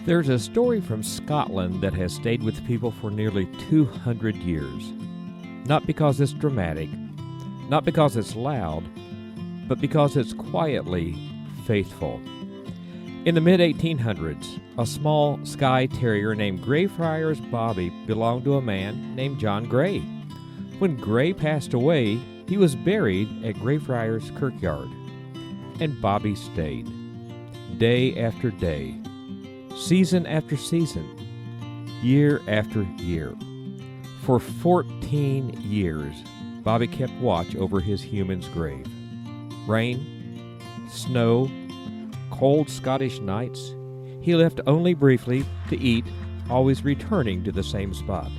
There's a story from Scotland that has stayed with people for nearly 200 years. Not because it's dramatic, not because it's loud, but because it's quietly faithful. In the mid-1800s, a small Skye Terrier named Greyfriars Bobby belonged to a man named John Gray. When Gray passed away, he was buried at Greyfriars Kirkyard. And Bobby stayed, day after day, season after season, year after year. For 14 years, Bobby kept watch over his human's grave. Rain, snow, cold Scottish nights, he left only briefly to eat, always returning to the same spot.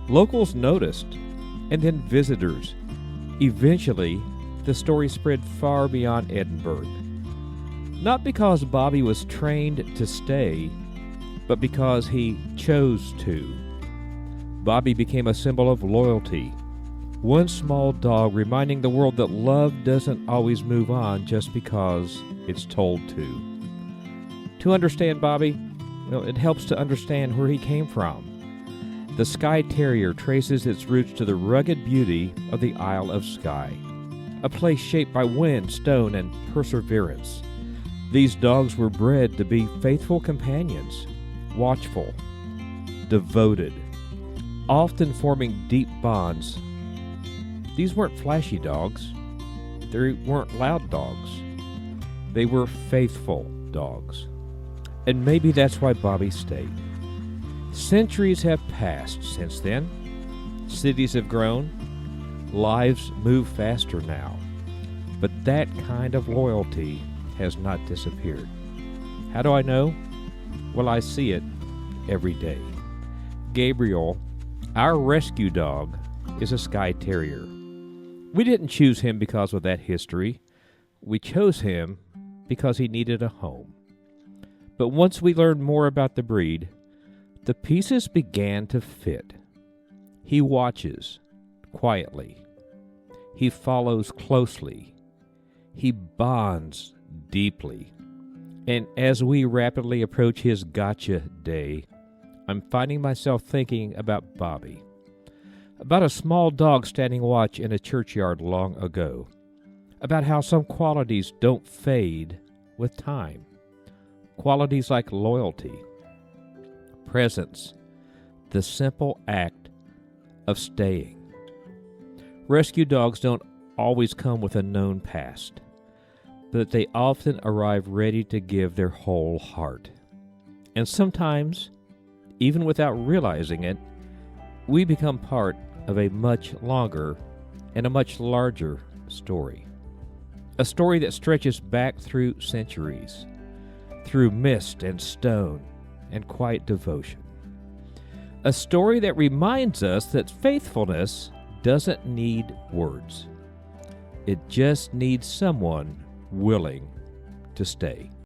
Locals noticed, and then visitors. Eventually, the story spread far beyond Edinburgh. Not because Bobby was trained to stay, but because he chose to. Bobby became a symbol of loyalty. One small dog reminding the world that love doesn't always move on just because it's told to. To understand Bobby, it helps to understand where he came from. The Skye Terrier traces its roots to the rugged beauty of the Isle of Skye, a place shaped by wind, stone, and perseverance. These dogs were bred to be faithful companions, watchful, devoted, often forming deep bonds. These weren't flashy dogs. They weren't loud dogs. They were faithful dogs. And maybe that's why Bobby stayed. Centuries have passed since then. Cities have grown. Lives move faster now. But that kind of loyalty has not disappeared. How do I know? Well, I see it every day. Gabriel, our rescue dog, is a Skye Terrier. We didn't choose him because of that history. We chose him because he needed a home. But once we learned more about the breed, the pieces began to fit. He watches quietly. He follows closely. He bonds deeply. And as we rapidly approach his gotcha day, I'm finding myself thinking about Bobby. About a small dog standing watch in a churchyard long ago. About how some qualities don't fade with time. Qualities like loyalty, presence, the simple act of staying. Rescue dogs don't always come with a known past, but they often arrive ready to give their whole heart. And sometimes, even without realizing it, we become part of a much longer and a much larger story. A story that stretches back through centuries, through mist and stone and quiet devotion. A story that reminds us that faithfulness doesn't need words. It just needs someone willing to stay.